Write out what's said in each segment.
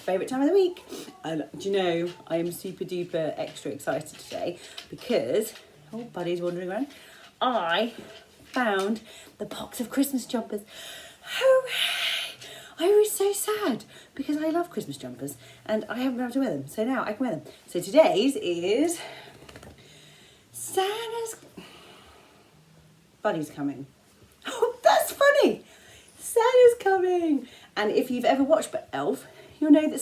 favourite time of the week. And do you know, I am super duper extra excited today because, oh, Buddy's wandering around. I found the box of Christmas jumpers. Hooray! I was so sad because I love Christmas jumpers and I haven't been able to wear them. So now I can wear them. So today's is Santa's... Buddy's coming. Oh, that's funny. Santa's coming. And if you've ever watched Elf, you'll know that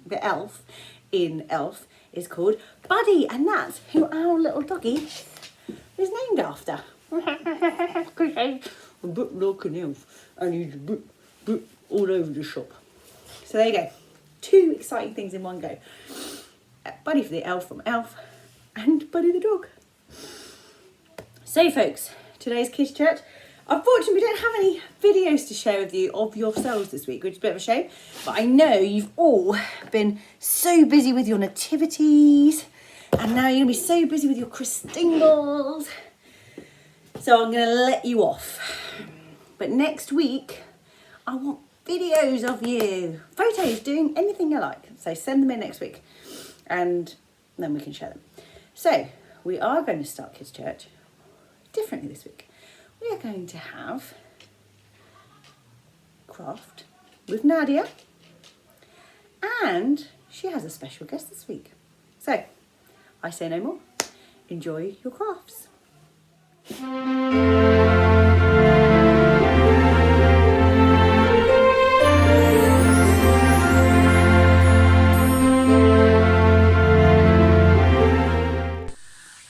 the elf in Elf is called Buddy, and that's who our little doggy is named after. Because I'm a bit like an elf, and he's a bit all over the shop. So there you go. 2 exciting things in one go. Buddy for the elf from Elf, and Buddy the dog. So folks, today's Kids Church. Unfortunately, we don't have any videos to share with you of yourselves this week, which is a bit of a shame. But I know you've all been so busy with your nativities, and now you're going to be so busy with your Christingles. So I'm going to let you off. But next week, I want videos of you. Photos, doing anything you like. So send them in next week, and then we can share them. So we are going to start Kids Church differently this week. We are going to have craft with Nadia, and she has a special guest this week. So, I say no more. Enjoy your crafts.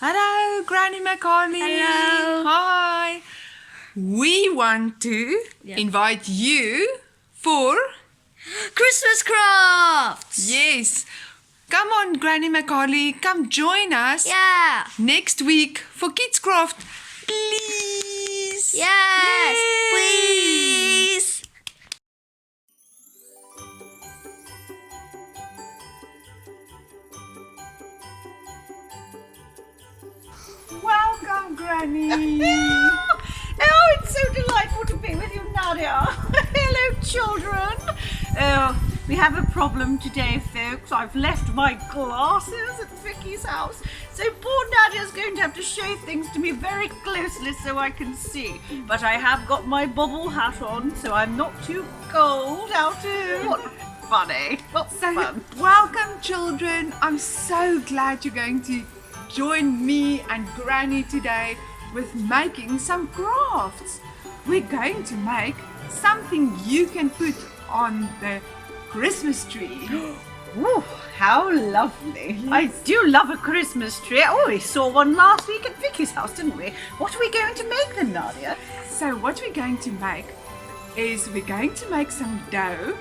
Hello, Granny Macaulay. Hello. Hi. We want to invite you for... Christmas crafts! Yes. Come on, Granny Macaulay. Come join us Yeah! next week for Kids Craft. Please. Yes! Yay. Please! Welcome, Granny. Oh, it's so delightful to be with you, Nadia. Hello, children. Oh, we have a problem today, folks. I've left my glasses at Vicky's house, so poor Nadia's going to have to show things to me very closely so I can see. But I have got my bobble hat on, so I'm not too cold out here. What funny. What fun. Welcome, children. I'm so glad you're going to join me and Granny today with making some crafts. We're going to make something you can put on the Christmas tree. Ooh, how lovely. I do love a Christmas tree. Oh, we saw one last week at Vicky's house, didn't we? What are we going to make then, Nadia? So what we're going to make is we're going to make some dough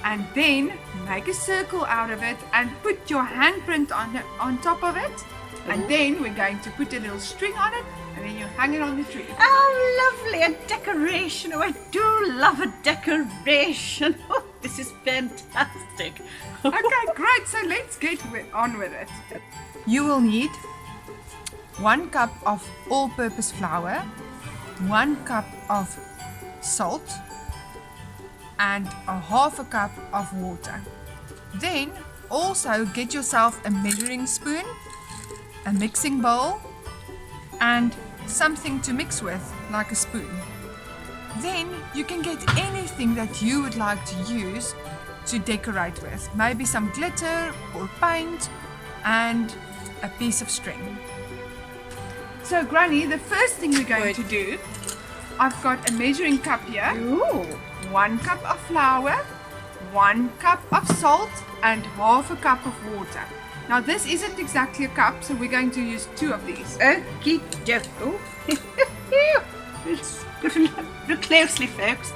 and then make a circle out of it and put your handprint on top of it. And then we're going to put a little string on it and then you hang it on the tree. Oh, lovely, a decoration. Oh, I do love a decoration. Oh, this is fantastic. Okay, great. So let's get on with it. You will need 1 cup of all-purpose flour, 1 cup of salt, and a half a cup of water. Then also get yourself a measuring spoon, a mixing bowl, and something to mix with, like a spoon. Then you can get anything that you would like to use to decorate with. Maybe some glitter or paint and a piece of string. So Granny, the first thing we're going to do, I've got a measuring cup here. Ooh. 1 cup of flour, 1 cup of salt, and half a cup of water. Now this isn't exactly a cup, so we're going to use 2 of these. Okie doke. Look closely, folks.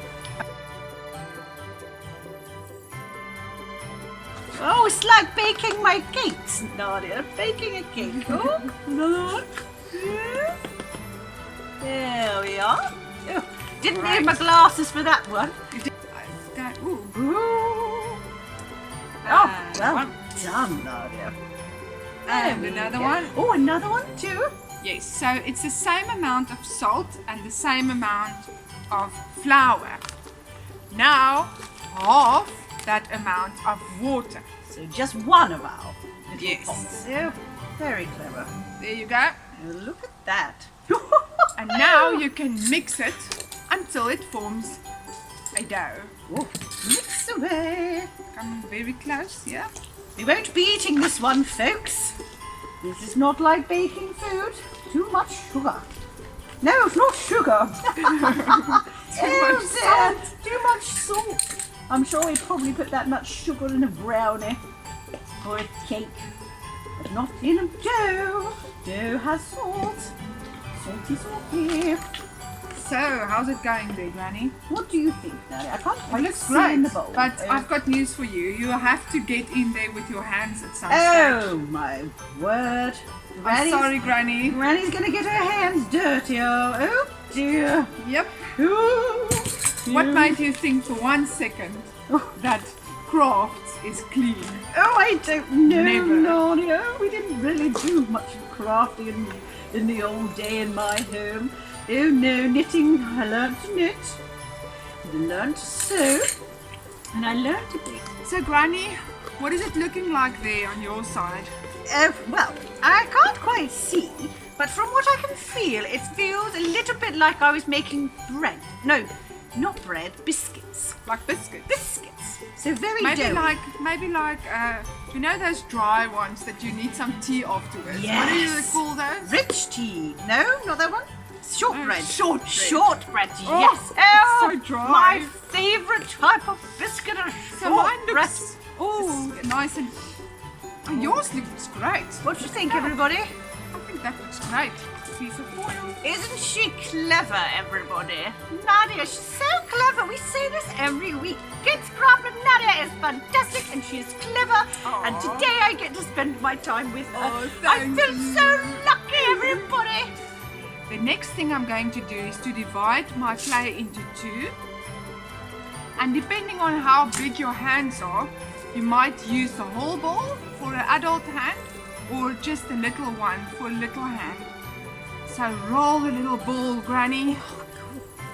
Oh, it's like baking my cakes, Nadia. Baking a cake. Oh, look. Yeah. There we are. Oh, didn't need my glasses for that one. Ooh. Oh, well done, Nadia. And another one. Oh, another one too. Yes, so it's the same amount of salt and the same amount of flour. Now, half that amount of water. So just one of our little Yes. pots. Oh, very clever. There you go. Oh, look at that. And now you can mix it until it forms a dough. Oh, mix away. Come very close, yeah? We won't be eating this one, folks. This is not like baking food. Too much sugar. No, it's not sugar. Too much dear, too much salt. I'm sure we probably put that much sugar in a brownie or a cake, but not in a dough. Dough has salt. Salty, salty. So, how's it going there, Granny? What do you think, Daddy? I can't It quite looks see great, in the bowl. but Oh. I've got news for you. You have to get in there with your hands at some stage. Oh my word. I'm Granny's- sorry, Granny. Granny's gonna get her hands dirty. Oh dear. Yep. Ooh. What made you think for 1 second that crafts is clean? Oh, I don't know, Never. Nadia. We didn't really do much crafting in the old day in my home. Oh no, knitting. I learned to knit. I learned to sew. And I learned to bake. So, Granny, what is it looking like there on your side? Well, I can't quite see, but from what I can feel, it feels a little bit like I was making bread. No, not bread, biscuits. Like biscuits? Biscuits. So very Maybe doughy. like, you know those dry ones that you need some tea afterwards? What do you Yes. call those? Rich tea. No, not that one. Shortbread. shortbread. Shortbread, Oh, yes. it's so dry. My favourite type of biscuit is So mine shortbread. looks nice and... Oh, yours looks great. What do you think, everybody? I think that looks great. Piece of foil. Isn't she clever, everybody? Nadia, she's so clever. We say this every week. Kids Craft with Nadia is fantastic and she is clever. Aw. And today I get to spend my time with her. Oh, I thank feel you. so lucky, everybody. The next thing I'm going to do is to divide my clay into two. And depending on how big your hands are, you might use the whole bowl for an adult hand or just a little one for a little hand. So roll the little ball, Granny.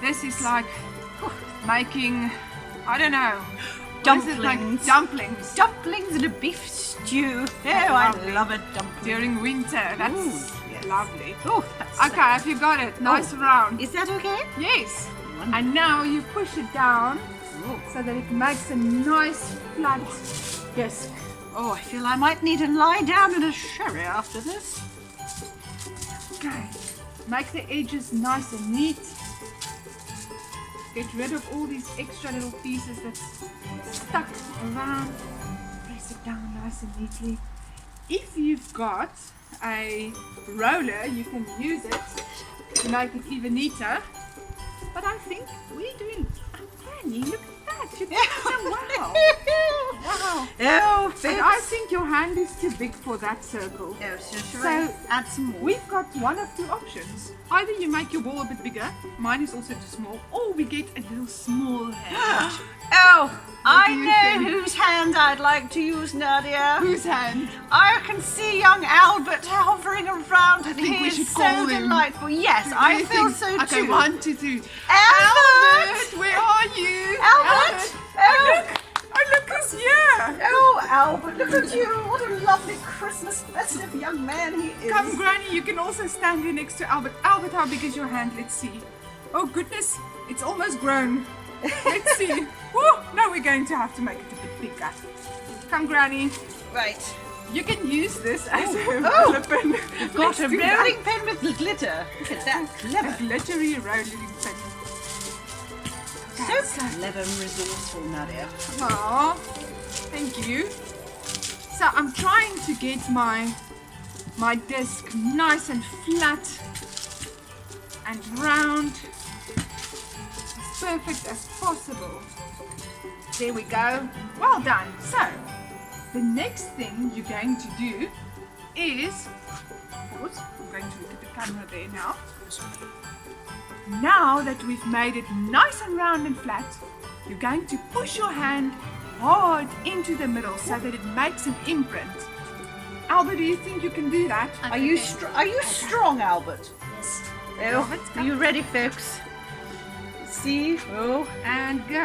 This is like making, I don't know. what is it like? Dumplings. Dumplings. Dumplings and a beef stew. Oh, I Lovely. love a dumpling. During winter. That's Ooh, yes. lovely. Oh, that's Okay, have you got it? Nice round. Is that okay? Yes. Wonderful. And now you push it down Oh. so that it makes a nice flat. Yes. Oh, I feel I might need to lie down in a sherry after this. Okay. Make the edges nice and neat. Get rid of all these extra little pieces that's stuck around. Press it down nice and neatly. If you've got a roller, you can use it to make it even neater. But I think we're doing. Granny, look at that! You're doing so well. Wow. Oh, And I think your hand is too big for that circle. Oh, so shall So, I add some more? We've got one of two options. Either you make your ball a bit bigger, mine is also too small, or we get a little small hand. Oh, I do you know think? whose hand I'd like to use, Nadia. Whose hand? I can see young Albert hovering around and think he we is should so call him. delightful. Yes, Do I you feel think- so Okay, too. 1, 2, 3. Albert! Where are you? Albert! Oh, look who's here! Oh, Albert, look at you. What a lovely Christmas festive young man he is. Come, Granny, you can also stand here next to Albert. Albert, how big is your hand? Let's see. Oh, goodness, it's almost grown. Let's see. Woo! Now we're going to have to make it a bit bigger. Come, Granny. Right. You can use this as a Oh. roller pin. Got Let's a do that. rolling pin with glitter. Look at that. A Clever. glittery rolling pin. So clever and resourceful, Nadia. Aw, thank you. So I'm trying to get my disc nice and flat and round, as perfect as possible. There we go. Well done. So the next thing you're going to do is, pause. I'm going to look at the camera there now. Now that we've made it nice and round and flat, you're going to push your hand hard into the middle so that it makes an imprint. Albert, do you think you can do that? Are you strong, Albert? Yes. Oh, are you ready, folks? See? Oh, and go.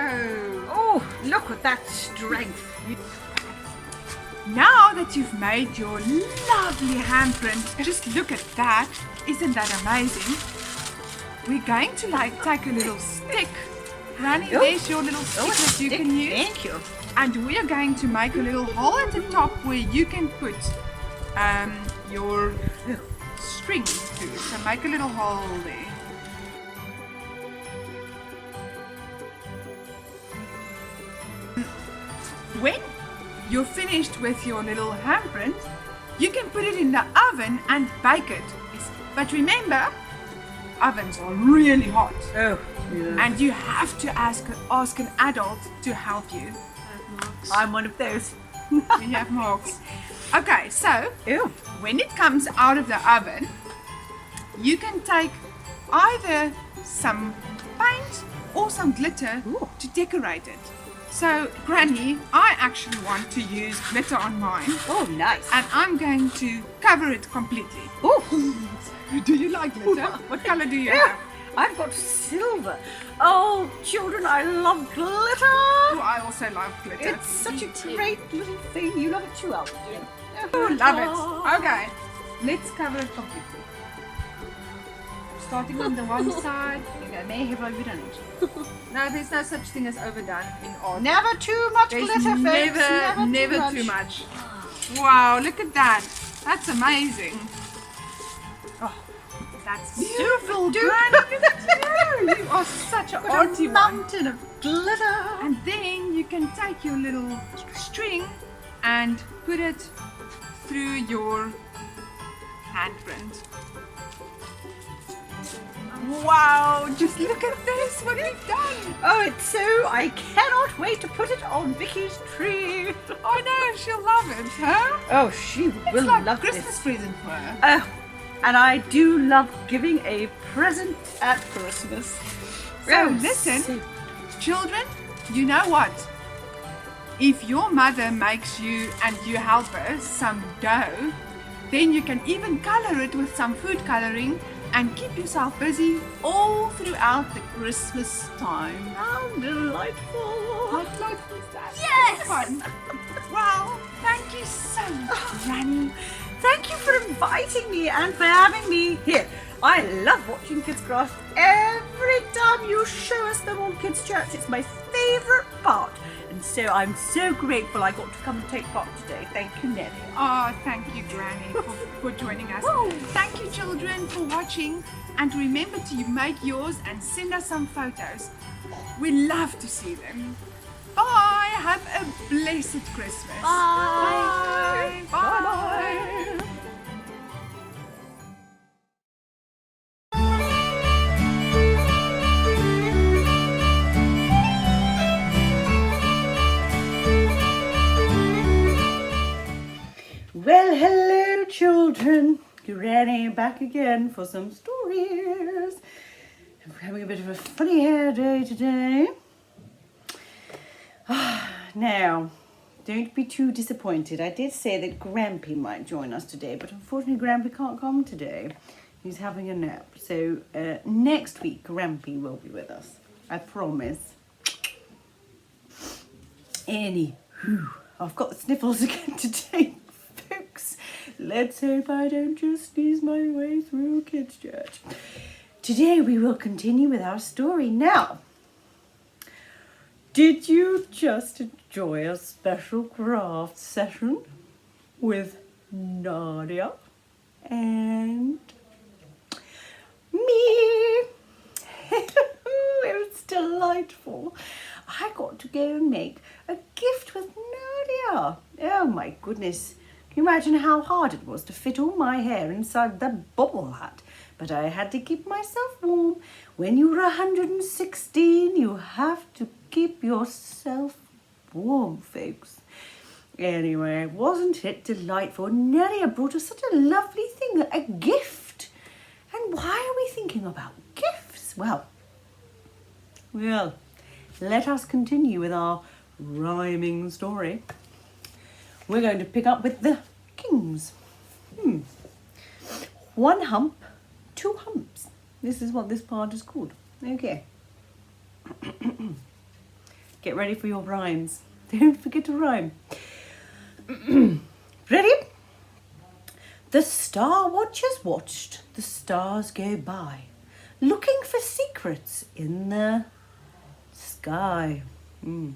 oh, look at that strength. Now that you've made your lovely handprint, just look at that. Isn't that amazing? We're going to take a little stick. Granny, Oh. there's your little stick that you can use. Thank you. And we are going to make a little hole at the top where you can put your string through. So make a little hole there. When you're finished with your little handprint, you can put it in the oven and bake it. But remember, ovens are really hot. Oh, And you have to ask an adult to help you. I'm one of those. You have marks. Okay, so Ew. when it comes out of the oven, you can take either some paint or some glitter Ooh. to decorate it. So, Granny, I actually want to use glitter on mine, Oh, nice. and I'm going to cover it completely. Oh, Do you like glitter? What color do you yeah, have? I've got silver. Oh, children, I love glitter. Oh, I also love glitter. It's such a great little thing. You love it too, Alfie. Oh, love it. Okay, let's cover it completely. Starting on the one side. Okay, may have overdone it. No, there's no such thing as overdone in art. Never too much There's glitter, folks. never too much. Wow, look at that. That's amazing. Oh, that's Beautiful, duper Granny. Look at you. You are such an Got arty a one. mountain of glitter. And then you can take your little string and put it through your handprint. Wow, just look at this, what we've done. Oh, it's so, I cannot wait to put it on Vicky's tree. Oh no, she'll love it, huh? Oh, she It's will like love Christmas this. present for her. Oh, and I do love giving a present at Christmas. So Oh, listen, so- children, you know what? If your mother makes you and you help her some dough, then you can even color it with some food coloring and keep yourself busy all throughout the Christmas time. How delightful. How delightful is that? Yes! Fun. Well, thank you so much, Granny. Thank you for inviting me and for having me here. I love watching Kids Craft. Every time you show us them on Kids Church, it's my favourite part. And so I'm so grateful I got to come and take part today. Thank you, Nelly. Oh, thank you, Granny, for joining us. Thank you, children, for watching. And remember to make yours and send us some photos. We love to see them. Bye. Have a blessed Christmas. Bye. Bye. Bye. Well, hello, children. Granny back again for some stories. We're having a bit of a funny hair day today. Now, don't be too disappointed. I did say that Grampy might join us today, but unfortunately Grampy can't come today. He's having a nap. So next week, Grampy will be with us. I promise. Anywho, I've got the sniffles again today, folks. Let's hope I don't just sneeze my way through Kids Church. Today we will continue with our story. Now, did you just enjoy a special craft session with Nadia and me? It was delightful. I got to go and make a gift with Nadia. Oh my goodness. Can you imagine how hard it was to fit all my hair inside that bubble hat? But I had to keep myself warm. When you're 116, you have to keep yourself warm, folks. Anyway, wasn't it delightful? Nadia brought us such a lovely thing, a gift. And why are we thinking about gifts? Well, let us continue with our rhyming story. We're going to pick up with the kings. One hump, two humps. This is what this part is called. Okay. Get ready for your rhymes. Don't forget to rhyme. Ready? The star watchers watched the stars go by, looking for secrets in the sky. And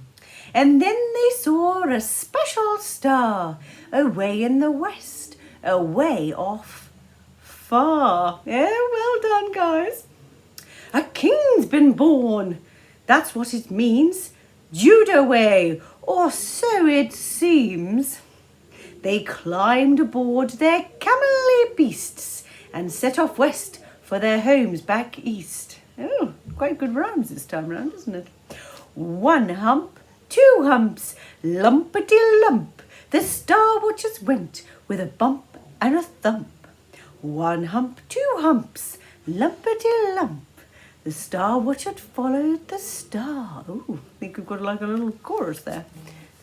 then they saw a special star away in the west, away off far. Yeah, well done, guys. A king's been born. That's what it means. Judah way, or so it seems. They climbed aboard their camelly beasts and set off west for their homes back east. Oh, quite good rhymes this time round, isn't it? 1 hump, 2 humps, lumpety lump. The star watchers went with a bump and a thump. 1 hump, 2 humps, lumpety lump. The star watcher followed the star. Oh, I think we've got like a little chorus there.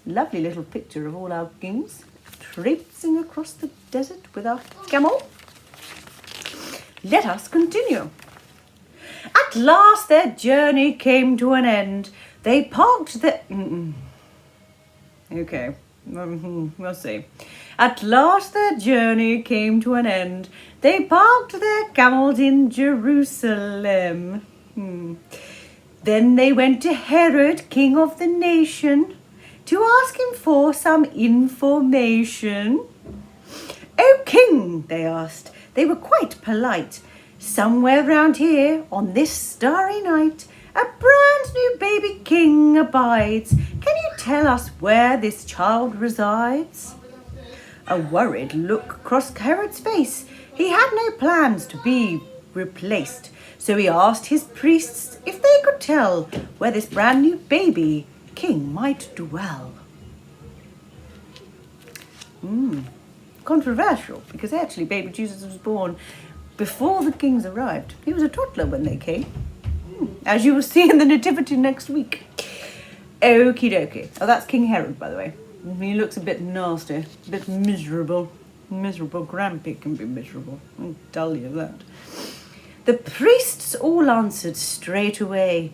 Lovely little picture of all our kings traipsing across the desert with our camel. Let us continue. At last their journey came to an end. They parked their... Okay, we'll see. At last their journey came to an end. They parked their camels in Jerusalem. Then they went to Herod, king of the nation, to ask him for some information. "O king," they asked, they were quite polite, "somewhere round here on this starry night, a brand new baby king abides. Can you tell us where this child resides?" A worried look crossed Herod's face. He had no plans to be replaced, so he asked his priests if they could tell where this brand new baby king might dwell. Controversial, because actually baby Jesus was born before the kings arrived. He was a toddler when they came, as you will see in the nativity next week. Okie dokie. Oh, that's King Herod, by the way. He looks a bit nasty, a bit miserable. Miserable Grampy can be miserable, I'll tell you that. The priests all answered straight away,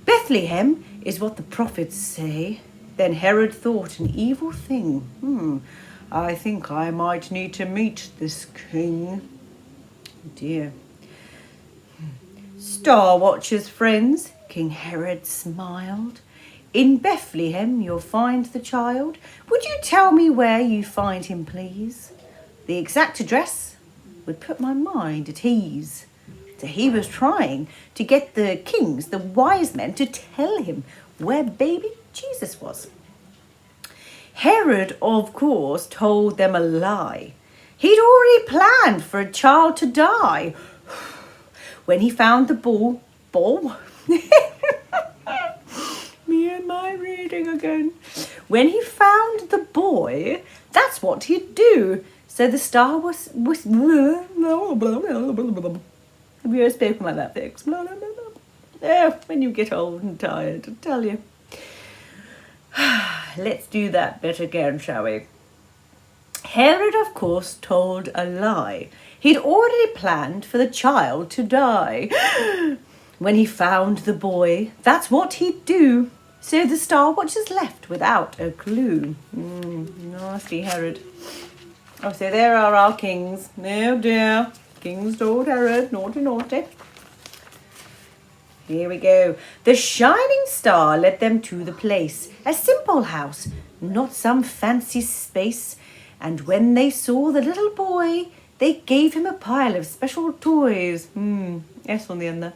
"Bethlehem is what the prophets say." Then Herod thought an evil thing. I think I might need to meet this king. Dear. "Star Watchers, friends," King Herod smiled. "In Bethlehem you'll find the child. Would you tell me where you find him, please?" The exact address would put my mind at ease. So he was trying to get the kings, the wise men, to tell him where baby Jesus was. Herod, of course, told them a lie. He'd already planned for a child to die. When he found the ball, me and my reading again. When he found the boy, that's what he'd do. So the star was have you ever spoken like that, Vix? Oh, when you get old and tired, I tell you. Let's do that bit again, shall we? Herod, of course, told a lie. He'd already planned for the child to die. When he found the boy, that's what he'd do. So the Star Watchers left without a clue. Nasty Herod. Oh, so there are our kings. Oh dear. Kings told Herod. Naughty, naughty. Here we go. The shining star led them to the place. A simple house, not some fancy space. And when they saw the little boy, they gave him a pile of special toys. S on the end there.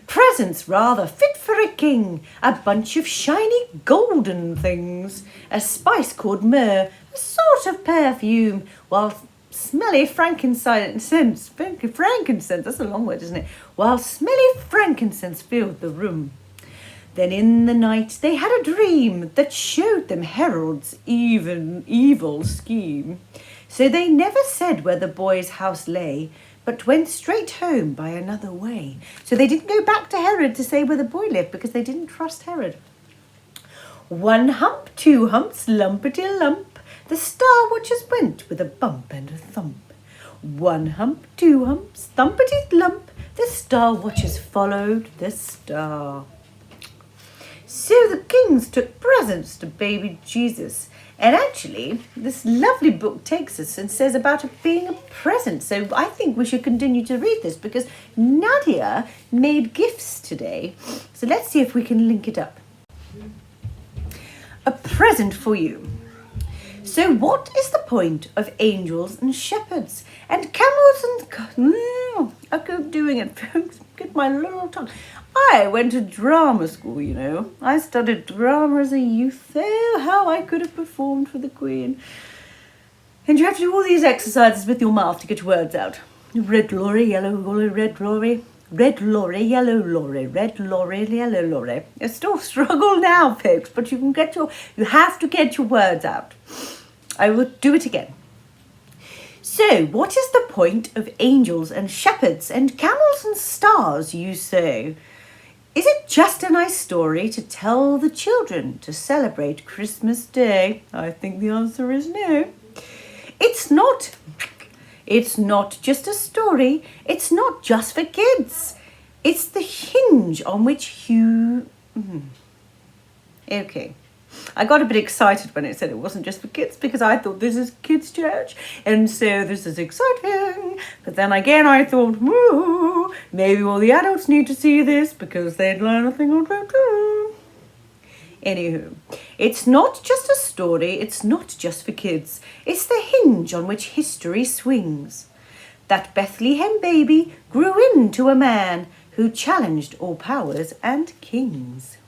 Presents rather fit for a king. A bunch of shiny golden things. A spice called myrrh, a sort of perfume. While smelly frankincense, that's a long word, isn't it? While smelly frankincense filled the room. Then in the night they had a dream that showed them Herod's evil scheme. So they never said where the boy's house lay, but went straight home by another way. So they didn't go back to Herod to say where the boy lived because they didn't trust Herod. 1 hump, 2 humps, lumpety lump. The Star Watchers went with a bump and a thump. 1 hump, 2 humps, thumpety lump. The Star Watchers followed the star. So the kings took presents to baby Jesus. And actually, this lovely book takes us and says about it being a present. So I think we should continue to read this because Nadia made gifts today. So let's see if we can link it up. A present for you. So what is the point of angels and shepherds and camels and... I keep doing it, folks. Get my little tongue. I went to drama school, you know. I studied drama as a youth. Oh, how I could have performed for the Queen. And you have to do all these exercises with your mouth to get your words out. Red lorry, yellow lorry, red lorry. Red lorry, yellow lorry, red lorry, yellow lorry. It's still a struggle now, folks, but you have to get your words out. I will do it again. So, what is the point of angels and shepherds and camels and stars, you say? Is it just a nice story to tell the children to celebrate Christmas Day? I think the answer is no. It's not. It's not just a story. It's not just for kids. It's the hinge on which you... Okay. I got a bit excited when it said it wasn't just for kids because I thought this is kids' church and so this is exciting. But then again I thought, maybe all the adults need to see this because they'd learn a thing or two too. Anywho, it's not just a story, it's not just for kids. It's the hinge on which history swings. That Bethlehem baby grew into a man who challenged all powers and kings.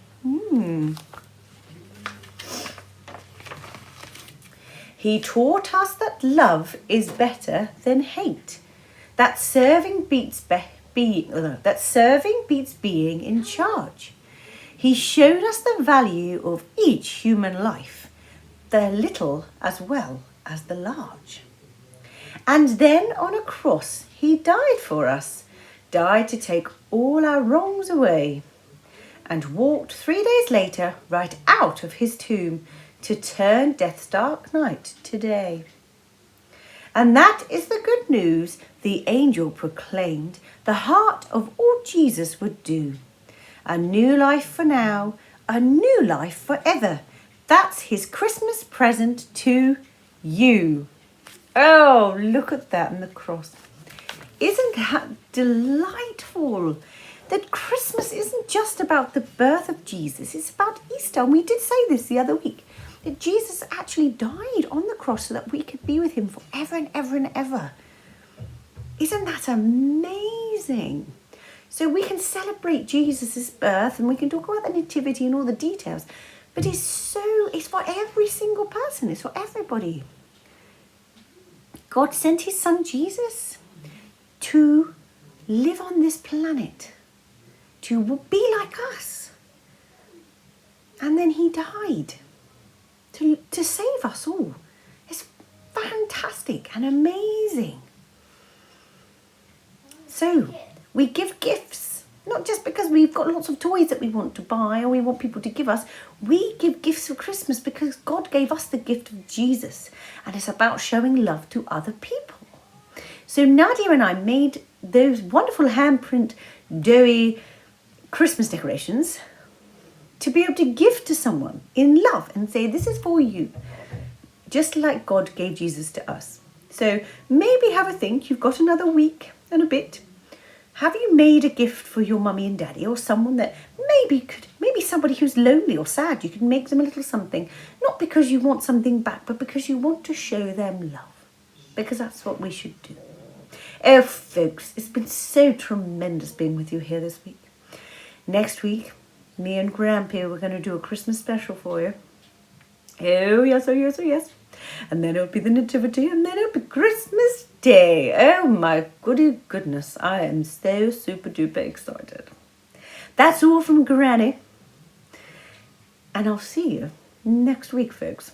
He taught us that love is better than hate, that serving beats being in charge. He showed us the value of each human life, the little as well as the large. And then on a cross he died for us, died to take all our wrongs away, and walked 3 days later right out of his tomb to turn death's dark night to day. And that is the good news the angel proclaimed the heart of all Jesus would do. A new life for now, a new life forever. That's his Christmas present to you. Oh, look at that in the cross. Isn't that delightful? That Christmas isn't just about the birth of Jesus, it's about Easter. And we did say this the other week, that Jesus actually died on the cross so that we could be with him forever and ever and ever. Isn't that amazing? So we can celebrate Jesus' birth and we can talk about the nativity and all the details, but it's for every single person, it's for everybody. God sent his son Jesus to live on this planet, to be like us. And then he died to save us all. It's fantastic and amazing. So we give gifts, not just because we've got lots of toys that we want to buy or we want people to give us. We give gifts for Christmas because God gave us the gift of Jesus, and it's about showing love to other people. So Nadia and I made those wonderful handprint doughy Christmas decorations to be able to give to someone in love and say, this is for you, just like God gave Jesus to us. So maybe have a think. You've got another week and a bit. Have you made a gift for your mummy and daddy, or someone that maybe somebody who's lonely or sad? You could make them a little something, not because you want something back, but because you want to show them love, because that's what we should do. Oh, folks, it's been so tremendous being with you here this week. Next week, me and Grampy, we're going to do a Christmas special for you. Oh, yes, oh, yes, oh, yes. And then it'll be the Nativity, and then it'll be Christmas Day. Oh, my goodness. I am so super duper excited. That's all from Granny. And I'll see you next week, folks.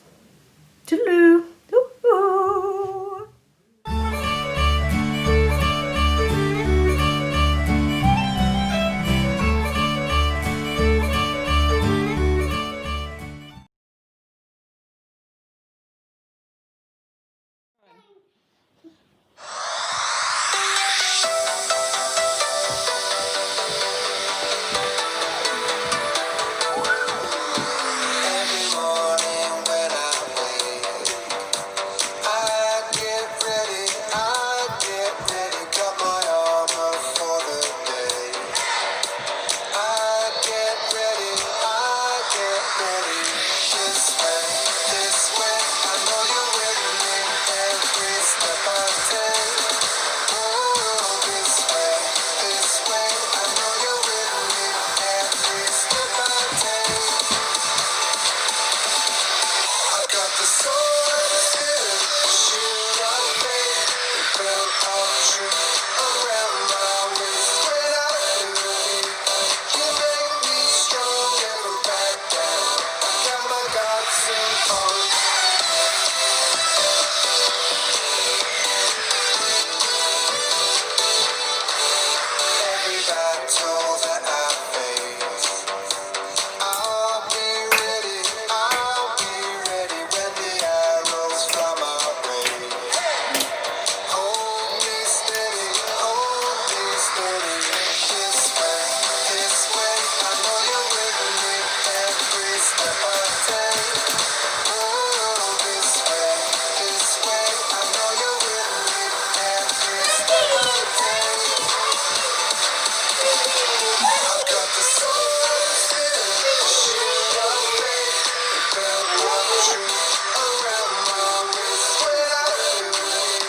Toodaloo. Ooh. battles that I face. I'll be ready when the arrows fly my way. Hold me steady, this way, I know you're with me every step I take. Oh, this way, I know you're with me every step I take. I've got the sword of the spirit, the shield of faith, the belt of truth around my waist. When I feel weak,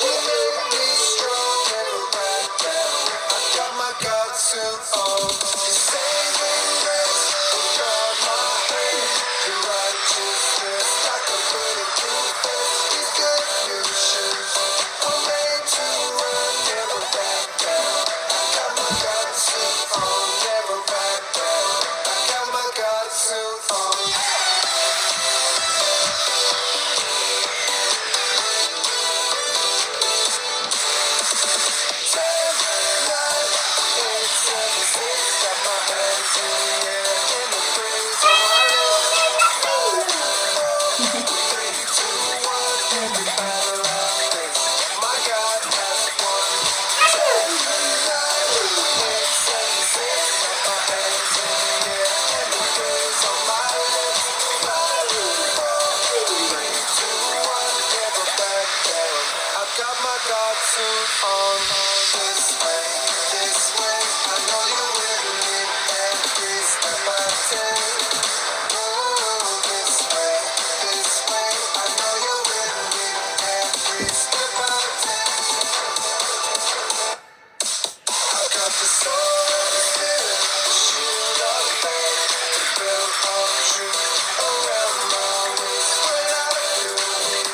you make me strong, never back down. I've got my God suit on, your saving grace will guard my hand. Your righteousness like a bulletproof vest. These good news shoes are made to run, never back down. I got my God suit on, never back down. I got my God suit on. I've got my God suit on. This way, I know you're with me every step I take. Oh, this way, I know you're with me every step I take. I've got the sword of the spirit, the shield of faith, the belt of truth around my waist. When I feel weak,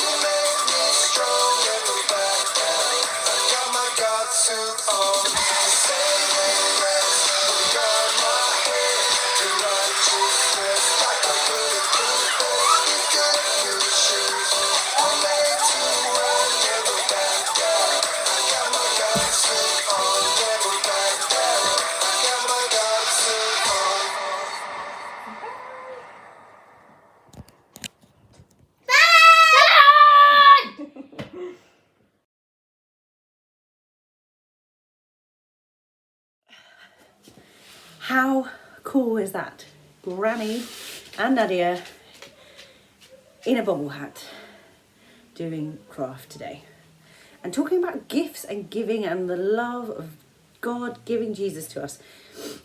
you make me strong, never back down. I got my God suit on, your saving grace will guard my head. Your righteousness like a bulletproof vest. These good news shoes are made to run, never back down. I got my God suit on, never back down. I got my God suit on. How cool is that? Granny and Nadia in a bobble hat doing craft today and talking about gifts and giving and the love of God giving Jesus to us.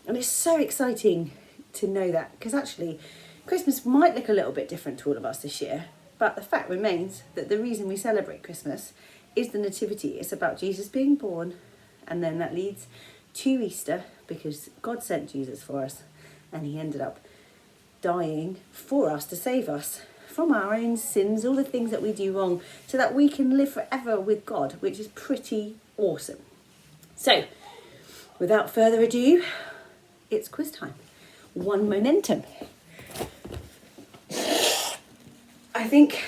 And it's so exciting to know that, because actually Christmas might look a little bit different to all of us this year, but the fact remains that the reason we celebrate Christmas is the Nativity. It's about Jesus being born, and then that leads to Easter, because God sent Jesus for us and he ended up dying for us to save us from our own sins, all the things that we do wrong, so that we can live forever with God, which is pretty awesome. So, without further ado, it's quiz time. One momentum. I think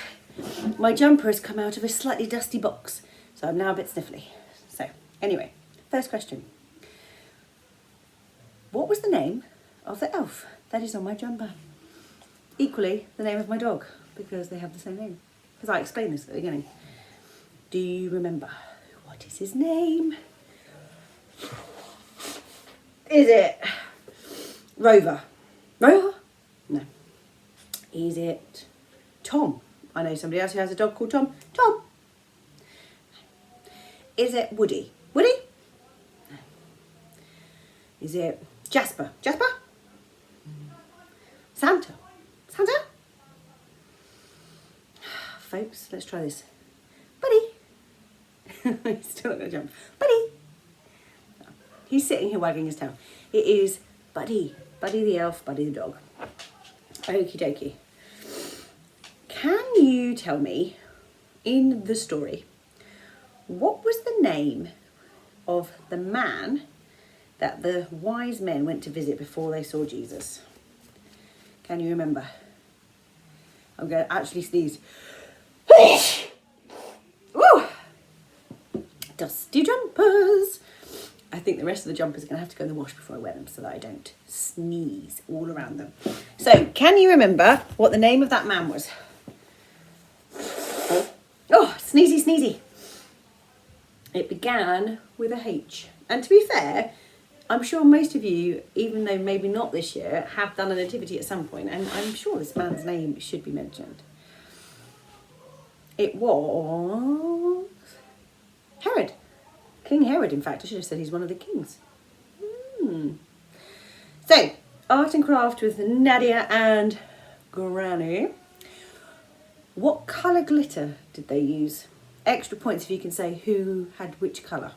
my jumper has come out of a slightly dusty box, so I'm now a bit sniffly. So, anyway, first question. What was the name of the elf that is on my jumper? Equally, the name of my dog, because they have the same name. Because I explained this at the beginning. Do you remember? What is his name? Is it Rover? Rover? No. Is it Tom? I know somebody else who has a dog called Tom. Tom. Is it Woody? Woody? No. Is it Jasper? Jasper? Santa? Santa? Folks, let's try this. Buddy. He's still not going to jump. Buddy. He's sitting here wagging his tail. It is Buddy. Buddy the elf, Buddy the dog. Okie dokie. Can you tell me, in the story, what was the name of the man that the wise men went to visit before they saw Jesus? Can you remember? I'm going to actually sneeze. Woo! Dusty jumpers. I think the rest of the jumpers are going to have to go in the wash before I wear them so that I don't sneeze all around them. So, can you remember what the name of that man was? Oh, sneezy, sneezy. It began with a H. And to be fair, I'm sure most of you, even though maybe not this year, have done a nativity at some point, and I'm sure this man's name should be mentioned. It was Herod. King Herod, in fact. I should have said he's one of the kings. So, art and craft with Nadia and Granny. What colour glitter did they use? Extra points if you can say who had which colour.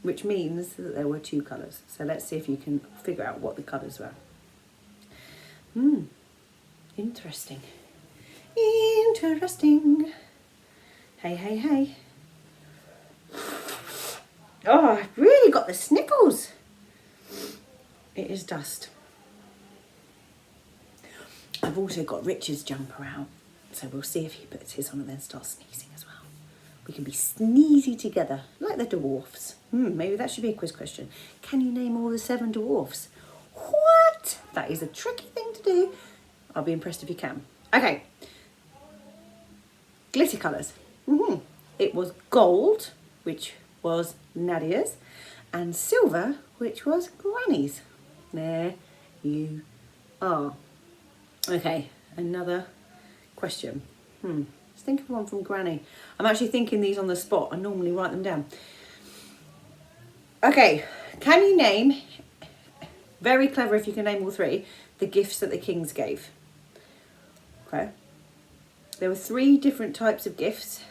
Which means that there were 2 colours. So let's see if you can figure out what the colours were. Interesting. Interesting. Hey, hey, hey. Oh, I've really got the sniffles. It is dust. I've also got Richard's jumper out. So we'll see if he puts his on and then starts sneezing as well. We can be sneezy together, like the dwarfs. Maybe that should be a quiz question. Can you name all the 7 dwarfs? What? That is a tricky thing to do. I'll be impressed if you can. Okay. Glitter colours. It was gold, which was Nadia's, and silver, which was Granny's. There you are. Okay, another question. Let's think of one from Granny. I'm actually thinking these on the spot. I normally write them down. Okay, can you name, very clever if you can name all 3, the gifts that the kings gave? Okay. There were 3 different types of gifts.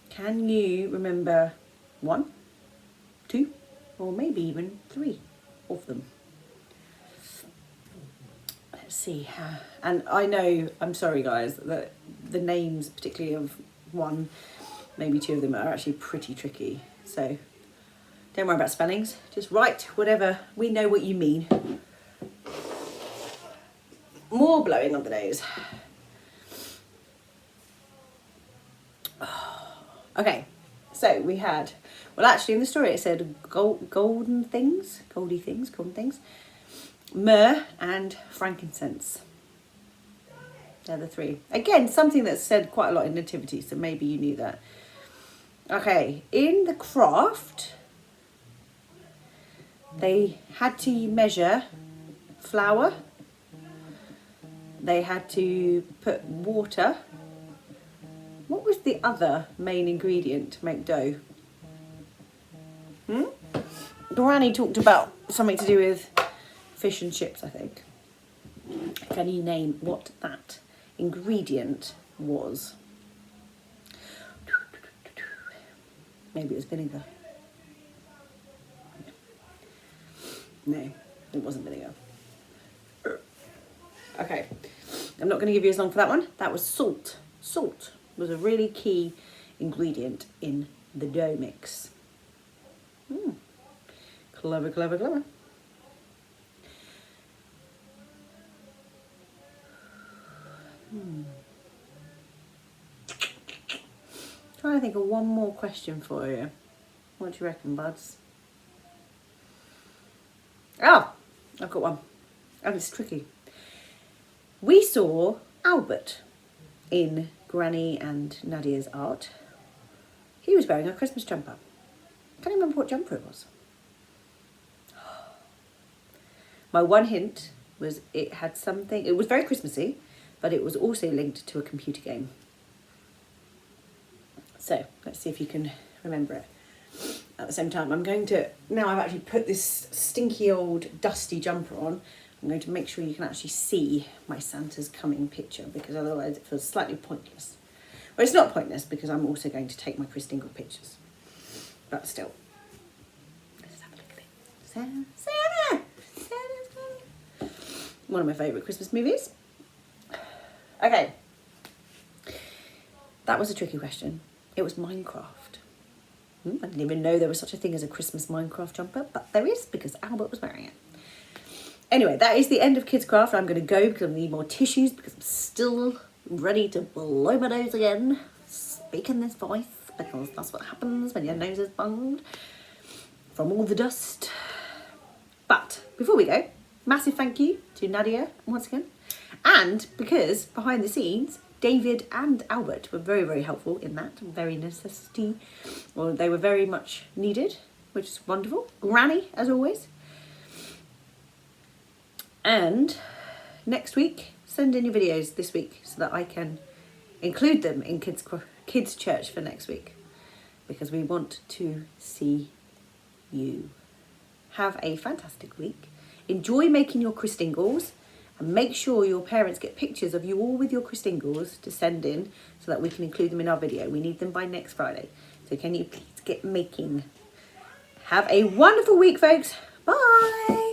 Can you remember 1, 2, or maybe even 3 of them? Let's see. And I know, I'm sorry guys, that the names, particularly of 1, maybe 2 of them, are actually pretty tricky. So don't worry about spellings. Just write whatever. We know what you mean. More blowing on the nose. Okay, so we had, well actually in the story it said golden things, myrrh and frankincense. They're the 3. Again, something that's said quite a lot in nativity, so maybe you knew that. Okay, in the craft, they had to measure flour, they had to put water. What was the other main ingredient to make dough? Granny talked about something to do with fish and chips, I think. Can you name what that ingredient was? Maybe it was vinegar. No, it wasn't vinegar. Okay, I'm not going to give you as long for that one. That was salt. Salt was a really key ingredient in the dough mix. Clever, clever, clever. Trying to think of one more question for you. What do you reckon, buds? Oh, I've got one. Oh, it's tricky. We saw Albert in Granny and Nadia's art. He was wearing a Christmas jumper. Can't remember what jumper it was. My one hint was it had something, it was very Christmassy, but it was also linked to a computer game. So let's see if you can remember it. At the same time, I'm going to, now I've actually put this stinky old dusty jumper on, I'm going to make sure you can actually see my Santa's coming picture, because otherwise it feels slightly pointless. Well, it's not pointless because I'm also going to take my Chris Dingle pictures. But still. Let's have a look at it. Santa! Santa's coming. One of my favourite Christmas movies. Okay. That was a tricky question. It was Minecraft. I didn't even know there was such a thing as a Christmas Minecraft jumper, but there is because Albert was wearing it. Anyway, that is the end of Kids Craft. I'm going to go because I need more tissues because I'm still ready to blow my nose again. Speaking this voice because that's what happens when your nose is bunged. from all the dust. But before we go, massive thank you to Nadia once again. And because behind the scenes, David and Albert were very, very helpful in that. Very necessity. Well, they were very much needed, which is wonderful. Granny, as always. And next week, send in your videos this week so that I can include them in kids church for next week, because we want to see you. Have a fantastic week. Enjoy making your Christingles, and make sure your parents get pictures of you all with your Christingles to send in so that we can include them in our video. We need them by next Friday. So can you please get making? Have a wonderful week, folks. Bye.